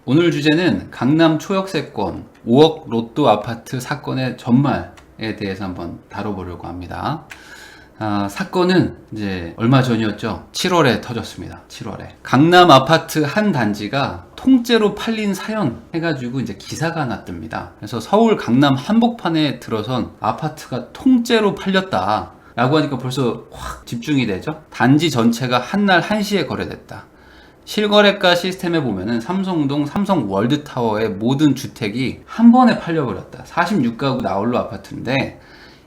오늘 주제는 강남 초역세권 5억 로또 아파트 사건의 전말에 대해서 한번 다뤄보려고 합니다. 사건은 이제 얼마 전이었죠. 7월에 터졌습니다. 7월에. 강남 아파트 한 단지가 통째로 팔린 사연 해가지고 이제 기사가 났답니다. 그래서 서울 강남 한복판에 들어선 아파트가 통째로 팔렸다 라고 하니까 벌써 확 집중이 되죠. 단지 전체가 한날 1시에 거래됐다. 실거래가 시스템에 보면은 삼성동 삼성 월드타워의 모든 주택이 한 번에 팔려버렸다. 46가구 나홀로 아파트인데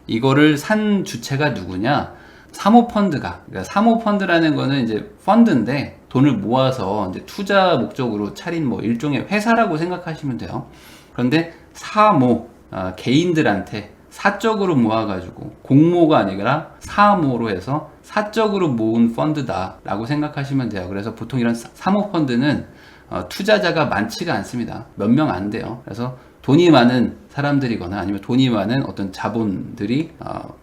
이거를 산 주체가 누구냐? 사모펀드가. 그러니까 사모펀드라는 거는 이제 펀드인데 돈을 모아서 이제 투자 목적으로 차린 뭐 일종의 회사라고 생각하시면 돼요. 그런데 사모, 개인들한테 사적으로 모아가지고 공모가 아니라 사모로 해서 사적으로 모은 펀드다 라고 생각하시면 돼요. 그래서 보통 이런 사모펀드는 투자자가 많지가 않습니다. 몇 명 안 돼요. 그래서 돈이 많은 사람들이거나 아니면 돈이 많은 어떤 자본들이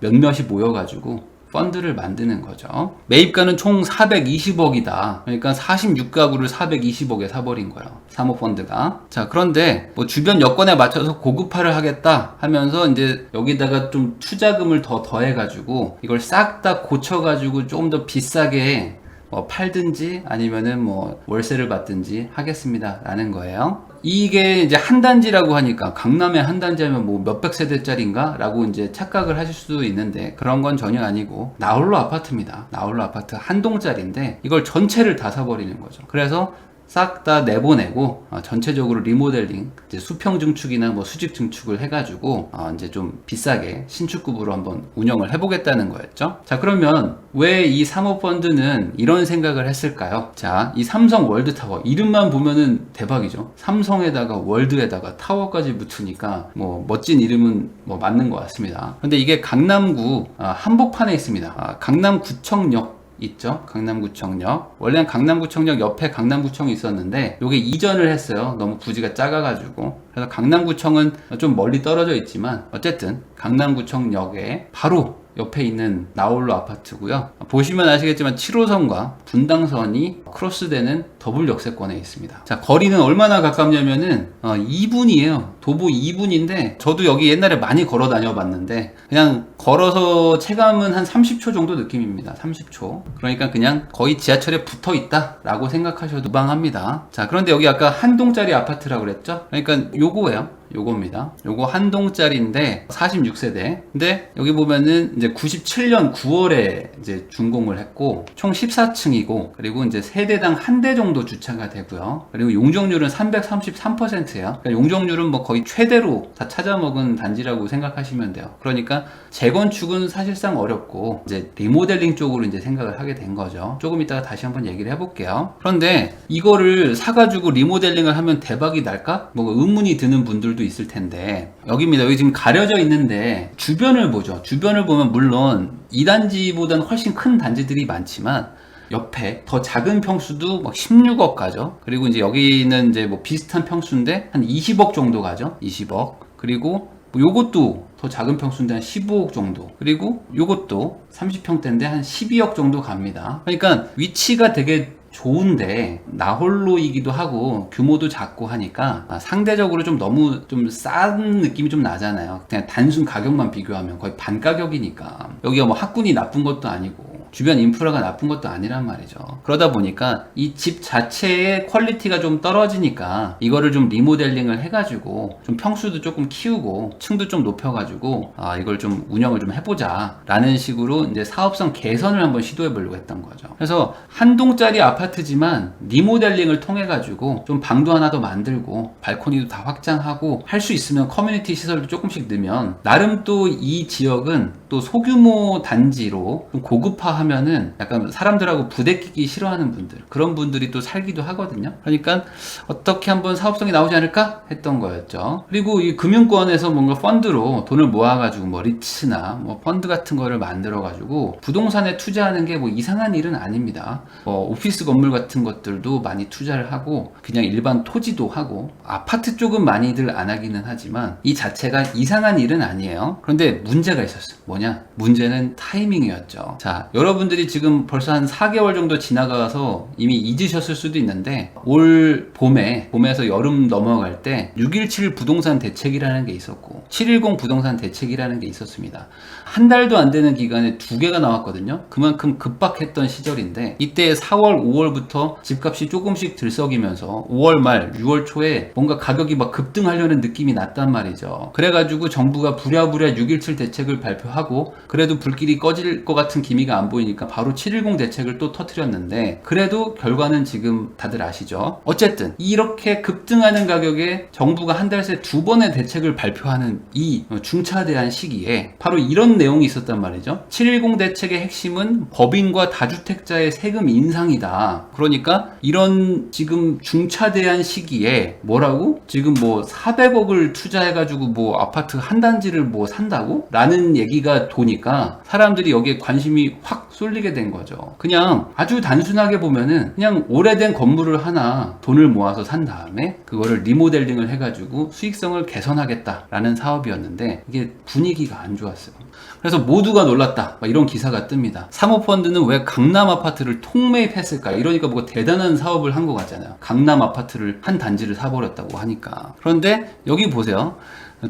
몇몇이 모여가지고 펀드를 만드는 거죠. 매입가는 총 420억이다. 그러니까 46가구를 420억에 사버린 거예요. 사모펀드가. 자, 그런데 뭐 주변 여건에 맞춰서 고급화를 하겠다 하면서 이제 여기다가 좀 투자금을 더 더해가지고 이걸 싹 다 고쳐가지고 조금 더 비싸게 뭐 팔든지 아니면은 뭐 월세를 받든지 하겠습니다 라는 거예요. 이게 이제 한 단지라고 하니까 강남에 한 단지 하면 뭐 몇백 세대짜리인가? 라고 이제 착각을 하실 수도 있는데 그런 건 전혀 아니고 나홀로 아파트입니다. 나홀로 아파트 한 동짜리인데 이걸 전체를 다 사버리는 거죠. 그래서 싹 다 내보내고 전체적으로 리모델링, 이제 수평 증축이나 뭐 수직 증축을 해가지고 이제 좀 비싸게 신축급으로 한번 운영을 해보겠다는 거였죠. 자, 그러면 왜 이 사모펀드는 이런 생각을 했을까요? 자, 이 삼성 월드타워 이름만 보면은 대박이죠. 삼성에다가 월드에다가 타워까지 붙으니까 뭐 멋진 이름은 뭐 맞는 것 같습니다. 근데 이게 강남구 한복판에 있습니다. 강남구청역 있죠. 강남구청역. 원래는 강남구청역 옆에 강남구청이 있었는데 요게 이전을 했어요. 너무 부지가 작아가지고. 그래서 강남구청은 좀 멀리 떨어져 있지만 어쨌든 강남구청역에 바로 옆에 있는 나홀로 아파트고요. 보시면 아시겠지만 7호선과 분당선이 크로스되는 더블 역세권에 있습니다. 자, 거리는 얼마나 가깝냐면은 2분이에요. 도보 2분인데 저도 여기 옛날에 많이 걸어 다녀 봤는데 그냥 걸어서 체감은 한 30초 정도 느낌입니다. 30초. 그러니까 그냥 거의 지하철에 붙어 있다 라고 생각하셔도 무방합니다. 자, 그런데 여기 아까 한 동짜리 아파트라고 그랬죠? 그러니까 요거예요. 요겁니다. 요거 한 동짜리인데 46세대. 근데 여기 보면은 이제 97년 9월에 이제 준공을 했고 총 14층이고 그리고 이제 세대당 한 대 정도 주차가 되고요. 그리고 용적률은 333%예요. 그러니까 용적률은 뭐 거의 최대로 다 찾아먹은 단지라고 생각하시면 돼요. 그러니까 재건축은 사실상 어렵고 이제 리모델링 쪽으로 이제 생각을 하게 된 거죠. 조금 이따가 다시 한번 얘기를 해볼게요. 그런데 이거를 사가지고 리모델링을 하면 대박이 날까? 뭐 의문이 드는 분들도 있을 텐데 여기입니다. 여기 지금 가려져 있는데 주변을 보죠. 주변을 보면 물론 이 단지보다는 훨씬 큰 단지들이 많지만 옆에 더 작은 평수도 막 16억 가죠. 그리고 이제 여기는 이제 뭐 비슷한 평수인데 한 20억 정도 가죠. 20억. 그리고 요것도 더 작은 평수인데 한 15억 정도. 그리고 요것도 30평대인데 한 12억 정도 갑니다. 그러니까 위치가 되게 좋은데 나홀로이기도 하고 규모도 작고 하니까 상대적으로 좀 너무 좀 싼 느낌이 좀 나잖아요. 그냥 단순 가격만 비교하면 거의 반 가격이니까 여기가 뭐 학군이 나쁜 것도 아니고 주변 인프라가 나쁜 것도 아니란 말이죠. 그러다 보니까 이 집 자체의 퀄리티가 좀 떨어지니까 이거를 좀 리모델링을 해가지고 좀 평수도 조금 키우고 층도 좀 높여가지고 이걸 좀 운영을 좀 해보자 라는 식으로 이제 사업성 개선을 한번 시도해 보려고 했던 거죠. 그래서 한 동짜리 아파트지만 리모델링을 통해 가지고 좀 방도 하나 더 만들고 발코니도 다 확장하고 할 수 있으면 커뮤니티 시설도 조금씩 넣으면 나름 또 이 지역은 또 소규모 단지로 좀 고급화하면은 약간 사람들하고 부대끼기 싫어하는 분들 그런 분들이 또 살기도 하거든요. 그러니까 어떻게 한번 사업성이 나오지 않을까 했던 거였죠. 그리고 이 금융권에서 뭔가 펀드로 돈을 모아가지고 뭐 리츠나 뭐 펀드 같은 거를 만들어가지고 부동산에 투자하는 게 뭐 이상한 일은 아닙니다. 오피스 건물 같은 것들도 많이 투자를 하고 그냥 일반 토지도 하고 아파트 쪽은 많이들 안 하기는 하지만 이 자체가 이상한 일은 아니에요. 그런데 문제가 있었어요. 뭐냐? 문제는 타이밍이었죠. 자, 여러분들이 지금 벌써 한 4개월 정도 지나가서 이미 잊으셨을 수도 있는데 올 봄에서 여름 넘어갈 때 617 부동산 대책이라는 게 있었고 710 부동산 대책이라는 게 있었습니다. 한 달도 안 되는 기간에 2개가 나왔거든요. 그만큼 급박했던 시절인데 이때 4월, 5월부터 집값이 조금씩 들썩이면서 5월 말, 6월 초에 뭔가 가격이 막 급등하려는 느낌이 났단 말이죠. 그래가지고 정부가 부랴부랴 617 대책을 발표하고 그래도 불길이 꺼질 것 같은 기미가 안 보이니까 바로 710 대책을 또 터뜨렸는데 그래도 결과는 지금 다들 아시죠? 어쨌든 이렇게 급등하는 가격에 정부가 한 달 새 2번의 대책을 발표하는 이 중차대한 시기에 바로 이런 내용이 있었단 말이죠. 710 대책의 핵심은 법인과 다주택자의 세금 인상이다. 그러니까 이런 지금 중차대한 시기에 뭐라고? 지금 뭐 400억을 투자해가지고 뭐 아파트 한 단지를 뭐 산다고? 라는 얘기가 도니까 사람들이 여기에 관심이 확 쏠리게 된 거죠. 그냥 아주 단순하게 보면은 그냥 오래된 건물을 하나 돈을 모아서 산 다음에 그거를 리모델링을 해가지고 수익성을 개선하겠다라는 사업이었는데 이게 분위기가 안 좋았어요. 그래서 모두가 놀랐다 이런 기사가 뜹니다. 사모펀드는 왜 강남 아파트를 통매입했을까? 이러니까 뭐가 대단한 사업을 한 것 같잖아요. 강남 아파트를 한 단지를 사버렸다고 하니까. 그런데 여기 보세요.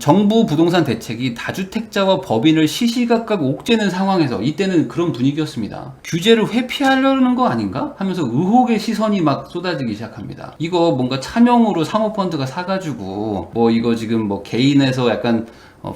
정부 부동산 대책이 다주택자와 법인을 시시각각 옥죄는 상황에서 이때는 그런 분위기였습니다. 규제를 회피하려는 거 아닌가? 하면서 의혹의 시선이 막 쏟아지기 시작합니다. 이거 뭔가 차명으로 사모펀드가 사가지고 뭐 이거 지금 뭐 개인에서 약간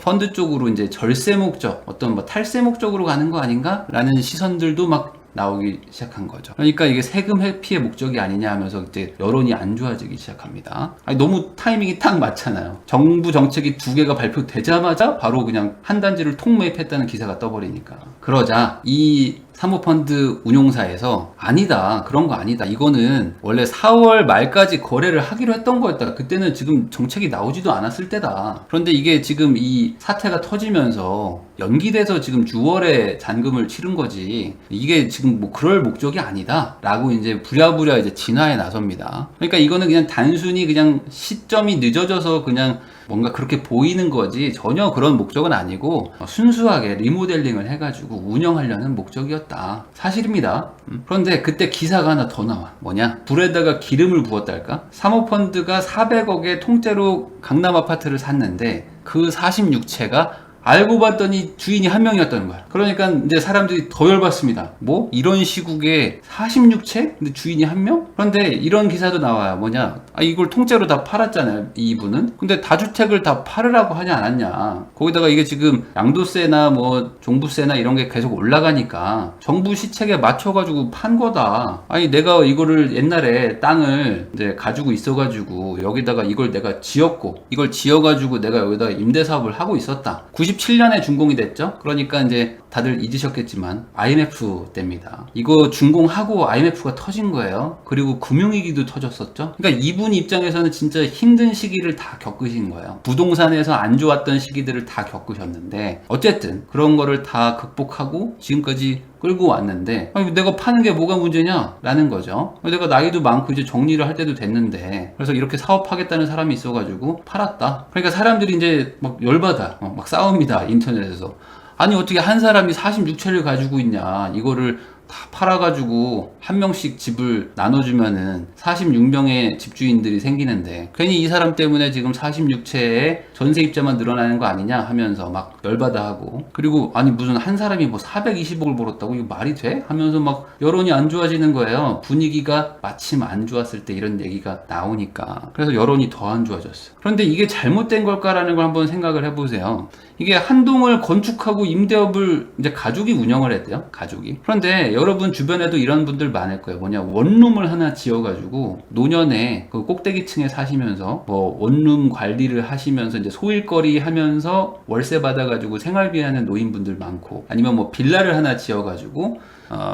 펀드 쪽으로 이제 절세 목적, 어떤 뭐 탈세 목적으로 가는 거 아닌가? 라는 시선들도 막 나오기 시작한 거죠. 그러니까 이게 세금 회피의 목적이 아니냐 하면서 이제 여론이 안 좋아지기 시작합니다. 아니, 너무 타이밍이 딱 맞잖아요. 정부 정책이 2개가 발표되자마자 바로 그냥 한 단지를 통매입했다는 기사가 떠버리니까. 그러자 이 사모펀드 운용사에서 아니다, 그런 거 아니다, 이거는 원래 4월 말까지 거래를 하기로 했던 거였다, 그때는 지금 정책이 나오지도 않았을 때다. 그런데 이게 지금 이 사태가 터지면서 연기돼서 지금 6월에 잔금을 치른 거지 이게 지금 뭐 그럴 목적이 아니다 라고 이제 부랴부랴 이제 진화에 나섭니다. 그러니까 이거는 그냥 단순히 그냥 시점이 늦어져서 그냥 뭔가 그렇게 보이는 거지 전혀 그런 목적은 아니고 순수하게 리모델링을 해가지고 운영하려는 목적이었다, 사실입니다. 그런데 그때 기사가 하나 더 나와. 뭐냐? 불에다가 기름을 부었달까? 사모펀드가 400억에 통째로 강남 아파트를 샀는데 그 46채가 알고 봤더니 주인이 한 명이었다는 거야. 그러니까 이제 사람들이 더 열받습니다. 뭐? 이런 시국에 46채? 근데 주인이 한 명? 그런데 이런 기사도 나와요. 뭐냐? 이걸 통째로 다 팔았잖아요, 이분은. 근데 다주택을 다 팔으라고 하지 않았냐. 거기다가 이게 지금 양도세나 뭐 종부세나 이런 게 계속 올라가니까 정부 시책에 맞춰가지고 판 거다. 아니, 내가 이거를 옛날에 땅을 이제 가지고 있어가지고 여기다가 이걸 내가 지었고 이걸 지어가지고 내가 여기다가 임대사업을 하고 있었다. 97년에 준공이 됐죠. 그러니까 이제 다들 잊으셨겠지만 IMF 때입니다. 이거 준공하고 IMF가 터진 거예요. 그리고 금융위기도 터졌었죠. 그러니까 이분 입장에서는 진짜 힘든 시기를 다 겪으신 거예요. 부동산에서 안 좋았던 시기들을 다 겪으셨는데 어쨌든 그런 거를 다 극복하고 지금까지 끌고 왔는데 아니, 내가 파는 게 뭐가 문제냐? 라는 거죠. 내가 나이도 많고 이제 정리를 할 때도 됐는데 그래서 이렇게 사업하겠다는 사람이 있어가지고 팔았다. 그러니까 사람들이 이제 막 열받아. 막 싸웁니다, 인터넷에서. 아니, 어떻게 한 사람이 46채를 가지고 있냐, 이거를 다 팔아가지고 한 명씩 집을 나눠주면은 46명의 집주인들이 생기는데 괜히 이 사람 때문에 지금 46채의 전세입자만 늘어나는 거 아니냐 하면서 막 열받아 하고, 그리고 아니 무슨 한 사람이 뭐 420억을 벌었다고 이거 말이 돼? 하면서 막 여론이 안 좋아지는 거예요. 분위기가 마침 안 좋았을 때 이런 얘기가 나오니까. 그래서 여론이 더 안 좋아졌어요. 그런데 이게 잘못된 걸까라는 걸 한번 생각을 해보세요. 이게 한 동을 건축하고 임대업을 이제 가족이 운영을 했대요, 가족이. 그런데 여러분 주변에도 이런 분들 많을 거예요. 뭐냐, 원룸을 하나 지어가지고 노년에 그 꼭대기층에 사시면서 뭐 원룸 관리를 하시면서 이제 소일거리 하면서 월세 받아가지고 생활비 하는 노인분들 많고, 아니면 뭐 빌라를 하나 지어가지고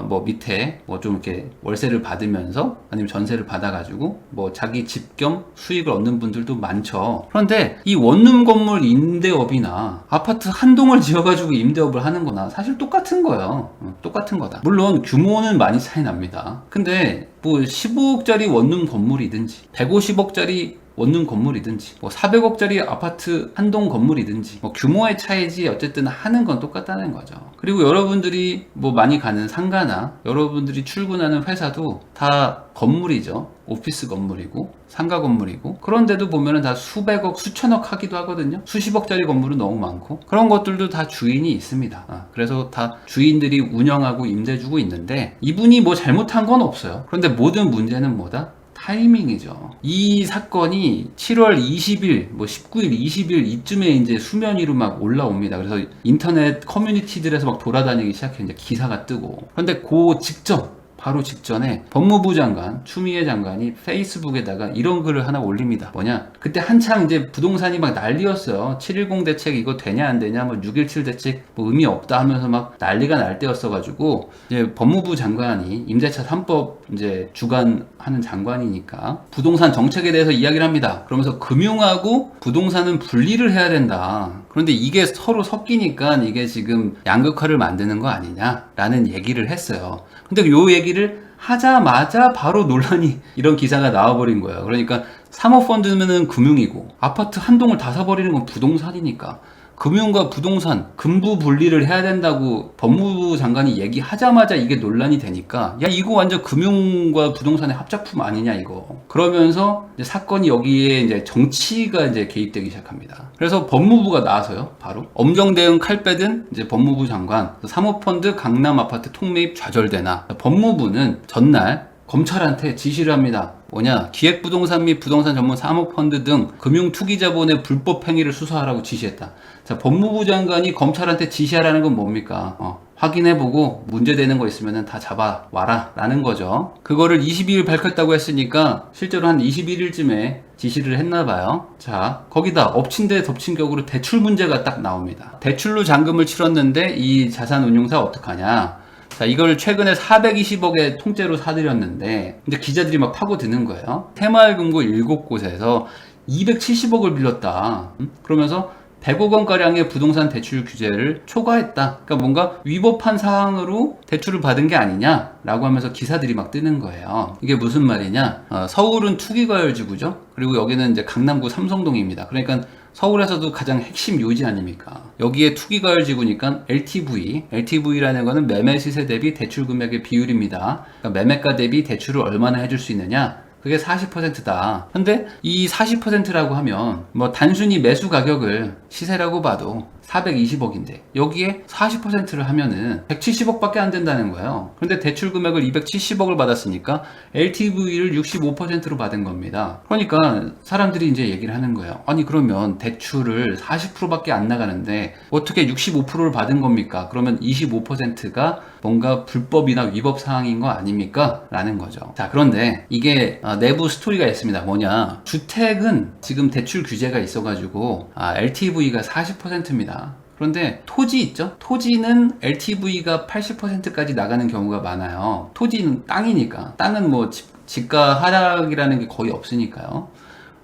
뭐 밑에 뭐 좀 이렇게 월세를 받으면서 아니면 전세를 받아가지고 뭐 자기 집 겸 수익을 얻는 분들도 많죠. 그런데 이 원룸 건물 임대업이나 아파트 한 동을 지어가지고 임대업을 하는 거나 사실 똑같은 거예요. 똑같은 거다. 물론 규모는 많이 차이 납니다. 근데 뭐 15억짜리 원룸 건물이든지 150억짜리 원룸 건물이든지 뭐 400억짜리 아파트 한동 건물이든지 뭐 규모의 차이지 어쨌든 하는 건 똑같다는 거죠. 그리고 여러분들이 뭐 많이 가는 상가나 여러분들이 출근하는 회사도 다 건물이죠. 오피스 건물이고 상가 건물이고, 그런데도 보면은 다 수백억 수천억 하기도 하거든요. 수십억짜리 건물은 너무 많고, 그런 것들도 다 주인이 있습니다. 그래서 다 주인들이 운영하고 임대 주고 있는데, 이분이 뭐 잘못한 건 없어요. 그런데 모든 문제는 뭐다? 타이밍이죠. 이 사건이 7월 20일, 뭐 19일, 20일 이쯤에 이제 수면 위로 막 올라옵니다. 그래서 인터넷 커뮤니티들에서 막 돌아다니기 시작해, 이제 기사가 뜨고. 그런데 그 직전, 바로 직전에 법무부 장관, 추미애 장관이 페이스북에다가 이런 글을 하나 올립니다. 뭐냐? 그때 한창 이제 부동산이 막 난리였어요. 710 대책 이거 되냐 안 되냐, 뭐 617 대책 뭐 의미 없다 하면서 막 난리가 날 때였어가지고, 이제 법무부 장관이 임대차 3법 이제 주관하는 장관이니까 부동산 정책에 대해서 이야기를 합니다. 그러면서 금융하고 부동산은 분리를 해야 된다. 그런데 이게 서로 섞이니까 이게 지금 양극화를 만드는 거 아니냐라는 얘기를 했어요. 근데 요 얘기를 하자마자 바로 논란이, 이런 기사가 나와버린 거예요. 그러니까 사모펀드는 금융이고 아파트 한 동을 다 사버리는 건 부동산이니까 금융과 부동산 금부 분리를 해야 된다고 법무부 장관이 얘기하자마자 이게 논란이 되니까, 야 이거 완전 금융과 부동산의 합작품 아니냐 이거. 그러면서 이제 사건이 여기에 이제 정치가 이제 개입되기 시작합니다. 그래서 법무부가 나와서요, 바로 엄정대응 칼 빼든 이제 법무부 장관, 사모펀드 강남 아파트 통매입 좌절되나. 법무부는 전날 검찰한테 지시를 합니다. 뭐냐? 기획부동산 및 부동산 전문 사모펀드 등 금융투기자본의 불법 행위를 수사하라고 지시했다. 자, 법무부 장관이 검찰한테 지시하라는 건 뭡니까? 확인해보고 문제되는 거 있으면 다 잡아와라 라는 거죠. 그거를 22일 밝혔다고 했으니까 실제로 한 21일쯤에 지시를 했나봐요. 자, 거기다 엎친 데 덮친 격으로 대출 문제가 딱 나옵니다. 대출로 잔금을 치렀는데 이 자산운용사 어떡하냐? 자, 이걸 최근에 420억에 통째로 사들였는데, 이제 기자들이 막 파고드는 거예요. 새마을금고 7곳에서 270억을 빌렸다. 그러면서 100억 원가량의 부동산 대출 규제를 초과했다. 그러니까 뭔가 위법한 사항으로 대출을 받은 게 아니냐라고 하면서 기사들이 막 뜨는 거예요. 이게 무슨 말이냐? 서울은 투기과열지구죠. 그리고 여기는 이제 강남구 삼성동입니다. 그러니까 서울에서도 가장 핵심 요지 아닙니까? 여기에 투기과열지구니까 LTV라는 거는 매매 시세 대비 대출 금액의 비율입니다. 그러니까 매매가 대비 대출을 얼마나 해줄 수 있느냐? 그게 40%다. 근데 이 40%라고 하면 뭐 단순히 매수 가격을 시세라고 봐도 420억인데 여기에 40%를 하면은 170억밖에 안 된다는 거예요. 그런데 대출 금액을 270억을 받았으니까 LTV를 65%로 받은 겁니다. 그러니까 사람들이 이제 얘기를 하는 거예요. 아니 그러면 대출을 40%밖에 안 나가는데 어떻게 65%를 받은 겁니까? 그러면 25%가 뭔가 불법이나 위법 사항인 거 아닙니까? 라는 거죠. 자, 그런데 이게 내부 스토리가 있습니다. 뭐냐? 주택은 지금 대출 규제가 있어가지고 LTV가 40%입니다. 그런데 토지 있죠? 토지는 LTV가 80%까지 나가는 경우가 많아요. 토지는 땅이니까. 땅은 뭐 집가 하락이라는 게 거의 없으니까요.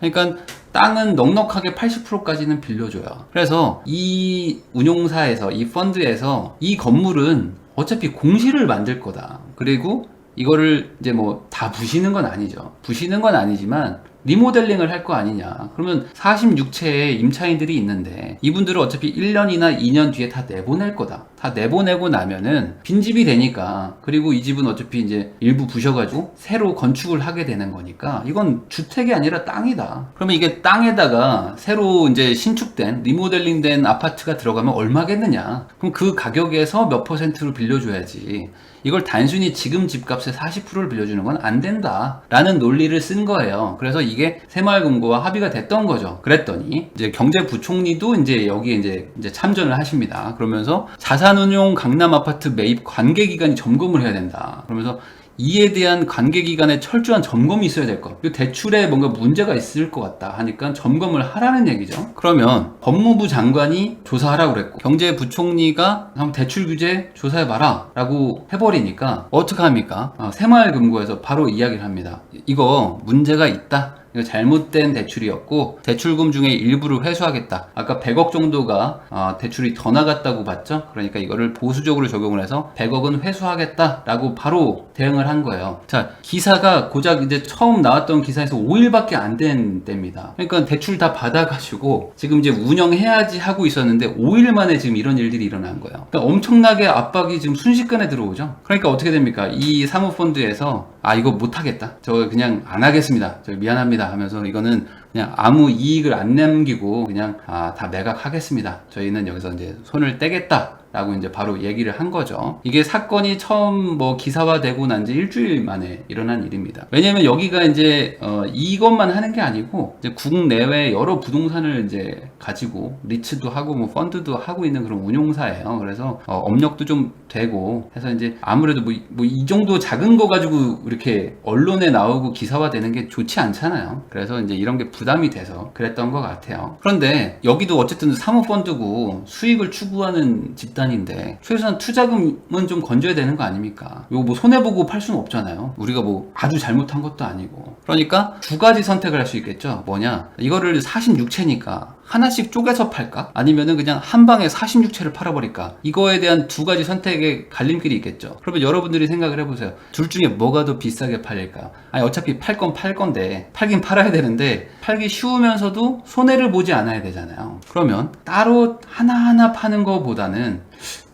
그러니까 땅은 넉넉하게 80%까지는 빌려줘요. 그래서 이 운용사에서, 이 펀드에서 이 건물은 어차피 공실을 만들 거다. 그리고 이거를 이제 뭐 다 부시는 건 아니죠. 부시는 건 아니지만 리모델링을 할 거 아니냐. 그러면 46채의 임차인들이 있는데 이분들은 어차피 1년이나 2년 뒤에 다 내보낼 거다. 다 내보내고 나면은 빈집이 되니까, 그리고 이 집은 어차피 이제 일부 부셔가지고 새로 건축을 하게 되는 거니까 이건 주택이 아니라 땅이다. 그러면 이게 땅에다가 새로 이제 신축된 리모델링 된 아파트가 들어가면 얼마겠느냐. 그럼 그 가격에서 몇 %로 빌려줘야지. 이걸 단순히 지금 집값의 40%를 빌려주는 건 안 된다 라는 논리를 쓴 거예요. 그래서 이게 새마을금고와 합의가 됐던 거죠. 그랬더니 이제 경제부총리도 이제 여기에 이제 참전을 하십니다. 그러면서 자산운용 강남 아파트 매입 관계기관이 점검을 해야 된다. 그러면서 이에 대한 관계기관의 철저한 점검이 있어야 될 것. 대출에 뭔가 문제가 있을 것 같다 하니까 점검을 하라는 얘기죠. 그러면 법무부 장관이 조사하라고 그랬고 경제부총리가 한번 대출 규제 조사해봐라 라고 해버리니까 어떡합니까? 새마을금고에서 바로 이야기를 합니다. 이거 문제가 있다. 이거 잘못된 대출이었고 대출금 중에 일부를 회수하겠다. 아까 100억 정도가 대출이 더 나갔다고 봤죠. 그러니까 이거를 보수적으로 적용을 해서 100억은 회수하겠다라고 바로 대응을 한 거예요. 자, 기사가 고작 이제 처음 나왔던 기사에서 5일밖에 안 된 때입니다. 그러니까 대출 다 받아가지고 지금 이제 운영해야지 하고 있었는데 5일 만에 지금 이런 일들이 일어난 거예요. 그러니까 엄청나게 압박이 지금 순식간에 들어오죠. 그러니까 어떻게 됩니까? 이 사모펀드에서 이거 못하겠다. 저 그냥 안 하겠습니다. 저 미안합니다 하면서 이거는 그냥 아무 이익을 안 남기고 그냥 다 매각하겠습니다. 저희는 여기서 이제 손을 떼겠다. 라고 이제 바로 얘기를 한 거죠. 이게 사건이 처음 기사화되고 난 지 일주일 만에 일어난 일입니다. 왜냐면 여기가 이제 이것만 하는 게 아니고 이제 국내외 여러 부동산을 이제 가지고 리츠도 하고 펀드도 하고 있는 그런 운용사예요. 그래서 업력도 좀 되고 해서 이제 아무래도 이 정도 작은 거 가지고 이렇게 언론에 나오고 기사화되는 게 좋지 않잖아요. 그래서 이제 이런 게 부담이 돼서 그랬던 것 같아요. 그런데 여기도 어쨌든 사모펀드고 수익을 추구하는 집단인데 최소한 투자금은 좀 건져야 되는 거 아닙니까? 이거 손해보고 팔 수는 없잖아요. 우리가 아주 잘못한 것도 아니고. 그러니까 두 가지 선택을 할 수 있겠죠. 뭐냐? 이거를 46채니까 하나씩 쪼개서 팔까? 아니면은 그냥 한 방에 46채를 팔아버릴까? 이거에 대한 두 가지 선택의 갈림길이 있겠죠. 그러면 여러분들이 생각을 해보세요. 둘 중에 뭐가 더 비싸게 팔릴까? 어차피 팔 건데 팔긴 팔아야 되는데 팔기 쉬우면서도 손해를 보지 않아야 되잖아요. 그러면 따로 하나하나 파는 것보다는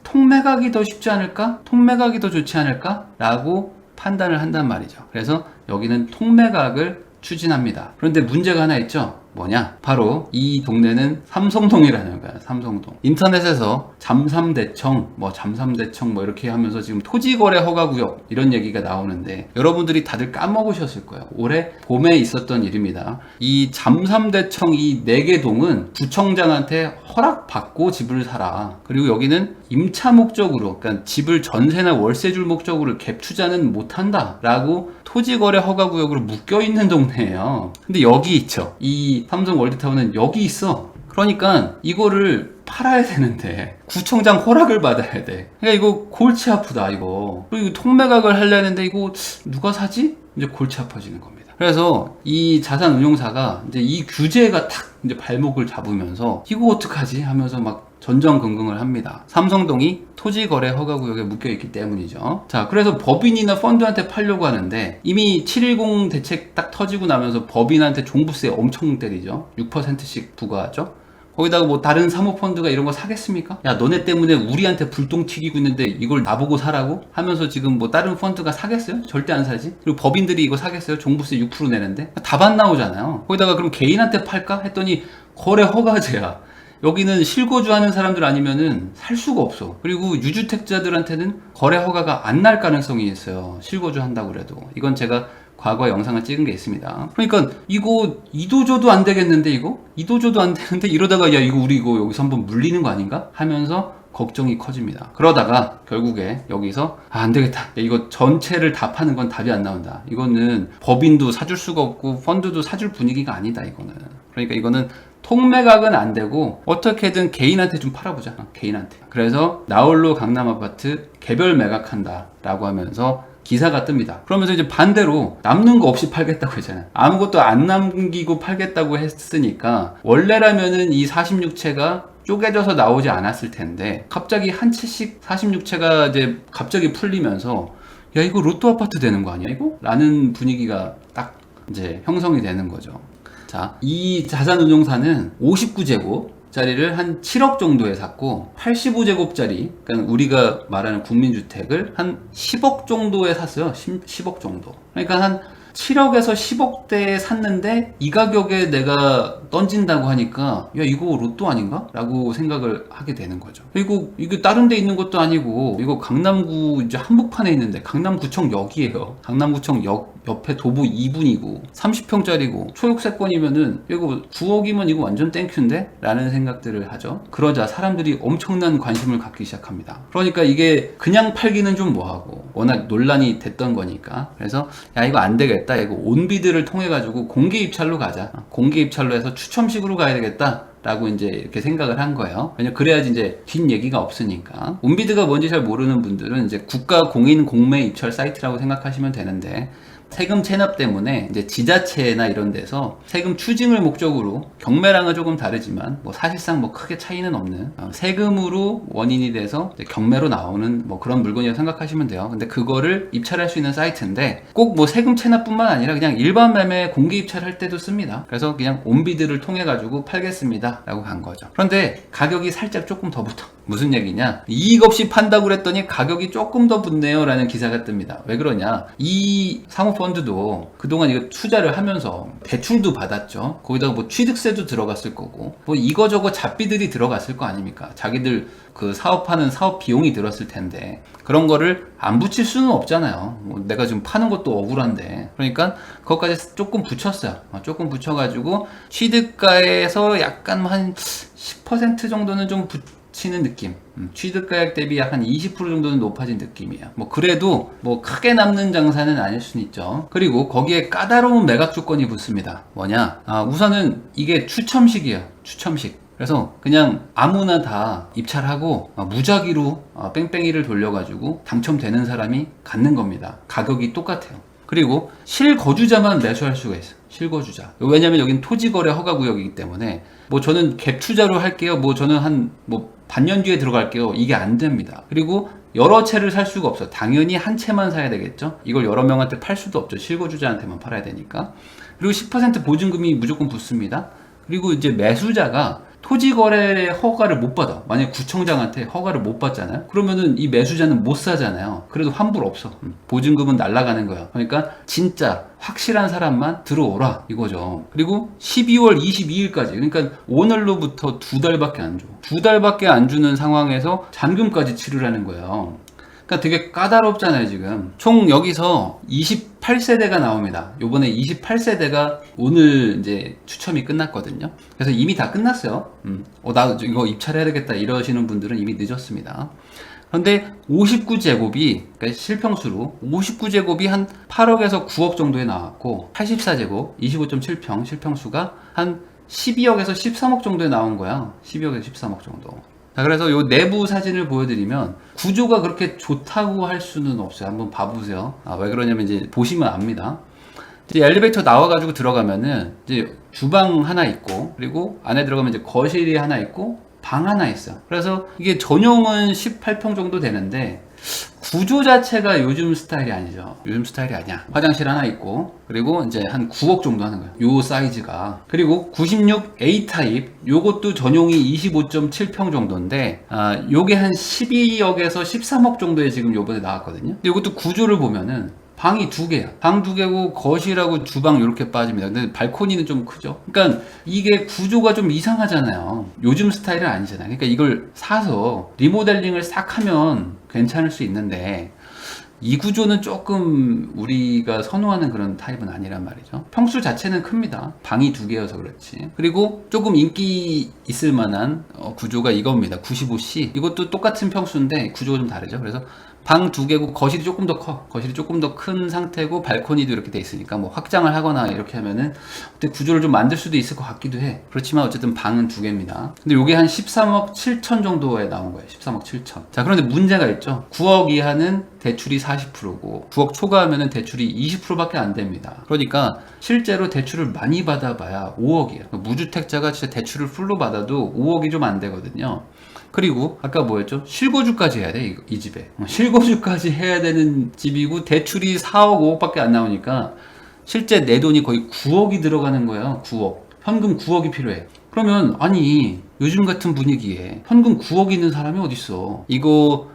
통매각이 더 쉽지 않을까? 통매각이 더 좋지 않을까? 라고 판단을 한단 말이죠. 그래서 여기는 통매각을 추진합니다. 그런데 문제가 하나 있죠. 뭐냐? 바로 이 동네는 삼성동이라는 거야. 삼성동. 인터넷에서 잠삼대청 이렇게 하면서 지금 토지거래 허가구역 이런 얘기가 나오는데 여러분들이 다들 까먹으셨을 거예요. 올해 봄에 있었던 일입니다. 이 잠삼대청 이 4개 동은 구청장한테 허락받고 집을 사라. 그리고 여기는 임차 목적으로, 그러니까 집을 전세나 월세 줄 목적으로 갭 투자는 못한다 라고 토지거래 허가구역으로 묶여있는 동네예요. 근데 여기 있죠. 이 삼성 월드타운은 여기 있어. 그러니까 이거를 팔아야 되는데 구청장 허락을 받아야 돼. 그러니까 이거 골치 아프다 이거. 그리고 통매각을 하려는데 이거 누가 사지? 이제 골치 아파지는 겁니다. 그래서 이 자산운용사가 이제 이 규제가 탁 이제 발목을 잡으면서 이거 어떡하지 하면서 막 전전긍긍을 합니다. 삼성동이 토지거래 허가구역에 묶여있기 때문이죠. 자, 그래서 법인이나 펀드한테 팔려고 하는데 이미 710 대책 딱 터지고 나면서 법인한테 종부세 엄청 때리죠. 6%씩 부과하죠. 거기다가 다른 사모펀드가 이런 거 사겠습니까? 야, 너네 때문에 우리한테 불똥 튀기고 있는데 이걸 나보고 사라고? 하면서 지금 다른 펀드가 사겠어요? 절대 안 사지. 그리고 법인들이 이거 사겠어요? 종부세 6% 내는데? 답안 나오잖아요. 거기다가 그럼 개인한테 팔까? 했더니 거래 허가제야. 여기는 실거주하는 사람들 아니면은 살 수가 없어. 그리고 유주택자들한테는 거래 허가가 안 날 가능성이 있어요. 실거주 한다고 그래도. 이건 제가 과거 영상을 찍은 게 있습니다. 그러니까 이거 이도저도 안 되겠는데 이도저도 안 되는데 이러다가 야 이거 우리 이거 여기서 한번 물리는 거 아닌가? 하면서 걱정이 커집니다. 그러다가 결국에 여기서 안 되겠다. 야, 이거 전체를 다 파는 건 답이 안 나온다. 이거는 법인도 사줄 수가 없고 펀드도 사줄 분위기가 아니다. 이거는. 그러니까 이거는 통매각은 안 되고 어떻게든 개인한테 좀 팔아보자. 개인한테. 그래서 나홀로 강남아파트 개별 매각한다 라고 하면서 기사가 뜹니다. 그러면서 이제 반대로 남는 거 없이 팔겠다고 했잖아요. 아무것도 안 남기고 팔겠다고 했으니까 원래라면은 이 46채가 쪼개져서 나오지 않았을 텐데 갑자기 한 채씩 46채가 이제 갑자기 풀리면서 야 이거 로또 아파트 되는 거 아니야 이거? 라는 분위기가 딱 이제 형성이 되는 거죠. 자, 이 자산운용사는 59제곱 짜리를 한 7억 정도에 샀고 85제곱짜리 그러니까 우리가 말하는 국민주택을 한 10억 정도에 샀어요. 10억 정도. 그러니까 한 7억에서 10억대에 샀는데 이 가격에 내가 던진다고 하니까 야 이거 로또 아닌가? 라고 생각을 하게 되는 거죠. 그리고 이거 다른 데 있는 것도 아니고 이거 강남구 이제 한복판에 있는데 강남구청 역이에요. 강남구청 역 옆에 도보 2분이고 30평짜리고 초역세권이면은 이거 9억이면 이거 완전 땡큐인데? 라는 생각들을 하죠. 그러자 사람들이 엄청난 관심을 갖기 시작합니다. 그러니까 이게 그냥 팔기는 좀 뭐하고 워낙 논란이 됐던 거니까 그래서 야 이거 안 되겠다. 이거 온비드를 통해 가지고 공개 입찰로 가자. 공개 입찰로 해서 추첨식으로 가야 되겠다. 라고 이제 이렇게 생각을 한 거예요. 왜냐면 그래야지 이제 뒷 얘기가 없으니까. 온비드가 뭔지 잘 모르는 분들은 이제 국가 공인 공매 입찰 사이트라고 생각하시면 되는데 세금 체납 때문에 이제 지자체나 이런 데서 세금 추징을 목적으로 경매랑은 조금 다르지만 뭐 사실상 뭐 크게 차이는 없는 세금으로 원인이 돼서 경매로 나오는 뭐 그런 물건이라고 생각하시면 돼요. 근데 그거를 입찰할 수 있는 사이트인데 꼭 뭐 세금 체납뿐만 아니라 그냥 일반 매매 공개 입찰할 때도 씁니다. 그래서 그냥 온비드를 통해 가지고 팔겠습니다 라고 간 거죠. 그런데 가격이 살짝 조금 더 붙어. 무슨 얘기냐, 이익 없이 판다고 그랬더니 가격이 조금 더 붙네요 라는 기사가 뜹니다. 왜 그러냐, 이 사모펀드도 그동안 이거 투자를 하면서 대출도 받았죠. 거기다가 뭐 취득세도 들어갔을 거고 뭐 이거저거 잡비들이 들어갔을 거 아닙니까. 자기들 그 사업하는 사업 비용이 들었을 텐데 그런 거를 안 붙일 수는 없잖아요. 뭐 내가 지금 파는 것도 억울한데. 그러니까 그것까지 조금 붙였어요. 조금 붙여가지고 취득가에서 약간 한 10% 정도는 좀 치는 느낌. 취득가액 대비 약 한 20% 정도는 높아진 느낌이에요. 뭐 그래도 뭐 크게 남는 장사는 아닐 수는 있죠. 그리고 거기에 까다로운 매각 조건이 붙습니다. 뭐냐, 우선은 이게 추첨식이에요. 추첨식. 그래서 그냥 아무나 다 입찰하고 무작위로 뺑뺑이를 돌려가지고 당첨되는 사람이 갖는 겁니다. 가격이 똑같아요. 그리고 실거주자만 매수할 수가 있어요. 실거주자. 왜냐면 여긴 토지거래 허가구역이기 때문에 뭐 저는 갭 투자로 할게요. 뭐 저는 한 뭐 반년 뒤에 들어갈게요. 이게 안 됩니다. 그리고 여러 채를 살 수가 없어요. 당연히 한 채만 사야 되겠죠. 이걸 여러 명한테 팔 수도 없죠. 실거주자한테만 팔아야 되니까. 그리고 10% 보증금이 무조건 붙습니다. 그리고 이제 매수자가 토지거래 허가를 못 받아. 만약에 구청장한테 허가를 못 받잖아요. 그러면은 이 매수자는 못 사잖아요. 그래도 환불 없어. 보증금은 날아가는 거야. 그러니까 진짜 확실한 사람만 들어오라 이거죠. 그리고 12월 22일까지, 그러니까 오늘로부터 2달밖에 안 줘. 2달밖에 안 주는 상황에서 잔금까지 치르라는 거예요. 그러니까 되게 까다롭잖아요. 지금 총 여기서 28세대가 나옵니다. 요번에 28세대가 오늘 이제 추첨이 끝났거든요. 그래서 이미 다 끝났어요. 나 이거 입찰해야 되겠다 이러시는 분들은 이미 늦었습니다. 그런데 59제곱이, 그러니까 실평수로 59제곱이 한 8억에서 9억 정도에 나왔고, 84제곱 25.7평 실평수가 한 12억에서 13억 정도에 나온 거야. 12억에서 13억 정도. 자, 그래서 요 내부 사진을 보여드리면 구조가 그렇게 좋다고 할 수는 없어요. 한번 봐보세요. 왜 그러냐면 이제 보시면 압니다. 이제 엘리베이터 나와가지고 들어가면은 이제 주방 하나 있고, 그리고 안에 들어가면 이제 거실이 하나 있고, 방 하나 있어. 그래서 이게 전용은 18평 정도 되는데 구조 자체가 요즘 스타일이 아니죠. 요즘 스타일이 아니야. 화장실 하나 있고, 그리고 이제 한 9억 정도 하는 거예요. 요 사이즈가. 그리고 96A 타입, 요것도 전용이 25.7평 정도인데, 요게 한 12억에서 13억 정도에 지금 요번에 나왔거든요. 근데 요것도 구조를 보면은 방이 2개야. 방 2개고 거실하고 주방 이렇게 빠집니다. 근데 발코니는 좀 크죠. 그러니까 이게 구조가 좀 이상하잖아요. 요즘 스타일은 아니잖아요. 그러니까 이걸 사서 리모델링을 싹 하면 괜찮을 수 있는데 이 구조는 조금 우리가 선호하는 그런 타입은 아니란 말이죠. 평수 자체는 큽니다. 방이 2개여서 그렇지. 그리고 조금 인기 있을 만한 구조가 이겁니다. 95C. 이것도 똑같은 평수인데 구조가 좀 다르죠. 그래서 방 2개고 거실이 조금 더 커. 거실이 조금 더 큰 상태고 발코니도 이렇게 돼 있으니까 뭐 확장을 하거나 이렇게 하면은 그때 구조를 좀 만들 수도 있을 것 같기도 해. 그렇지만 어쨌든 방은 2개입니다. 근데 요게 한 13억 7천 정도에 나온 거예요. 13억 7천. 자, 그런데 문제가 있죠. 9억 이하는 대출이 40%고 9억 초과하면은 대출이 20%밖에 안 됩니다. 그러니까 실제로 대출을 많이 받아봐야 5억이에요. 무주택자가 진짜 대출을 풀로 받아도 5억이 좀 안 되거든요. 그리고 아까 뭐였죠? 실거주까지 해야 돼, 이 집에. 실거주까지 해야 되는 집이고 대출이 4억 5억밖에 안 나오니까 실제 내 돈이 거의 9억이 들어가는 거예요. 9억. 현금 9억이 필요해. 그러면 아니 요즘 같은 분위기에 현금 9억 있는 사람이 어딨어. 이거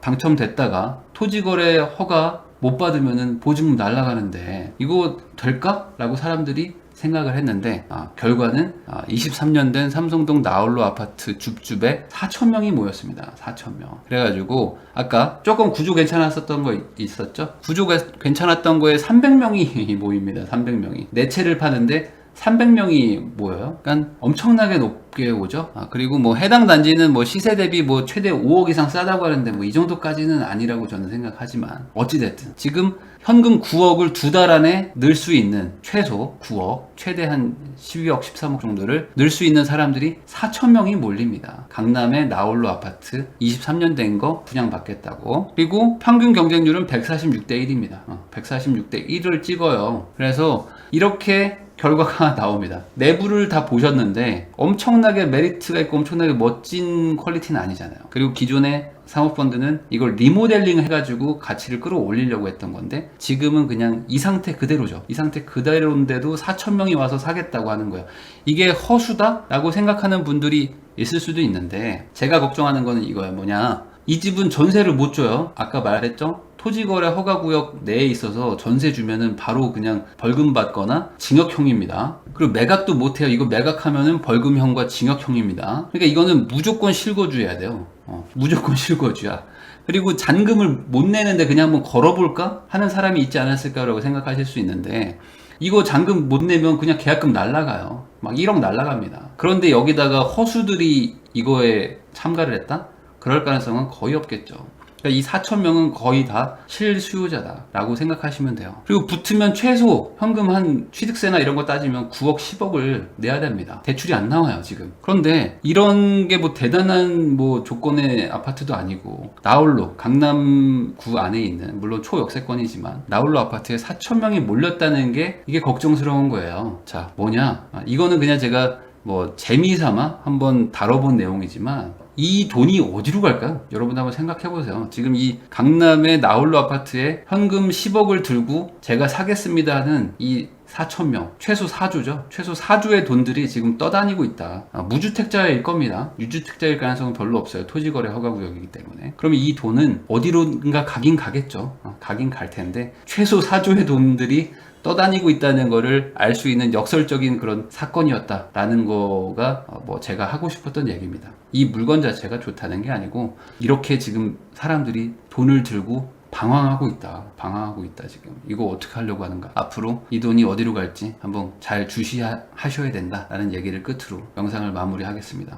당첨됐다가 토지거래 허가 못 받으면은 보증금 날라가는데 이거 될까? 라고 사람들이 생각을 했는데 결과는 23년 된 삼성동 나홀로 아파트 줍줍에 4,000명이 모였습니다. 4,000명. 그래가지고 아까 조금 구조 괜찮았었던 거 있었죠? 구조가 괜찮았던 거에 300명이 모입니다. 300명이. 4채를 파는데 300명이 모여요. 그러니까 엄청나게 높게 오죠. 그리고 뭐 해당 단지는 뭐 시세 대비 뭐 최대 5억 이상 싸다고 하는데 뭐 이 정도까지는 아니라고 저는 생각하지만 어찌됐든 지금 현금 9억을 2달 안에 늘 수 있는 최소 9억, 최대 한 12억, 13억 정도를 늘 수 있는 사람들이 4,000명이 몰립니다. 강남의 나홀로 아파트 23년 된 거 분양받겠다고. 그리고 평균 경쟁률은 146대 1입니다. 146대 1을 찍어요. 그래서 이렇게 결과가 나옵니다. 내부를 다 보셨는데 엄청나게 메리트가 있고 엄청나게 멋진 퀄리티는 아니잖아요. 그리고 기존의 사모펀드는 이걸 리모델링 해가지고 가치를 끌어올리려고 했던 건데 지금은 그냥 이 상태 그대로죠. 이 상태 그대로인데도 4,000명이 와서 사겠다고 하는 거예요. 이게 허수다? 라고 생각하는 분들이 있을 수도 있는데 제가 걱정하는 거는 이거예요. 뭐냐, 이 집은 전세를 못 줘요. 아까 말했죠? 토지거래 허가구역 내에 있어서 전세 주면은 바로 그냥 벌금 받거나 징역형입니다. 그리고 매각도 못해요. 이거 매각하면은 벌금형과 징역형입니다. 그러니까 이거는 무조건 실거주해야 돼요. 무조건 실거주야. 그리고 잔금을 못 내는데 그냥 한번 걸어볼까? 하는 사람이 있지 않았을까라고 생각하실 수 있는데 이거 잔금 못 내면 그냥 계약금 날라가요. 막 1억 날라갑니다. 그런데 여기다가 허수들이 이거에 참가를 했다? 그럴 가능성은 거의 없겠죠. 그러니까 이 4,000명은 거의 다 실수요자다라고 생각하시면 돼요. 그리고 붙으면 최소 현금 한 취득세나 이런 거 따지면 9억, 10억을 내야 됩니다. 대출이 안 나와요, 지금. 그런데 이런 게 뭐 대단한 뭐 조건의 아파트도 아니고 나홀로 강남구 안에 있는, 물론 초역세권이지만 나홀로 아파트에 4,000명이 몰렸다는 게 이게 걱정스러운 거예요. 자, 뭐냐? 이거는 그냥 제가 뭐 재미삼아 한번 다뤄본 내용이지만 이 돈이 어디로 갈까요? 여러분 한번 생각해 보세요. 지금 이 강남의 나홀로 아파트에 현금 10억을 들고 제가 사겠습니다 하는 이 4,000명, 최소 4주죠. 최소 4주의 돈들이 지금 떠다니고 있다. 무주택자일 겁니다. 유주택자일 가능성은 별로 없어요. 토지거래 허가구역이기 때문에. 그러면 이 돈은 어디론가 가긴 가겠죠. 가긴 갈 텐데 최소 4주의 돈들이 떠다니고 있다는 거를 알 수 있는 역설적인 그런 사건이었다라는 거가 뭐 제가 하고 싶었던 얘기입니다. 이 물건 자체가 좋다는 게 아니고 이렇게 지금 사람들이 돈을 들고 방황하고 있다 지금. 이거 어떻게 하려고 하는가, 앞으로 이 돈이 어디로 갈지 한번 잘 주시하셔야 된다라는 얘기를 끝으로 영상을 마무리하겠습니다.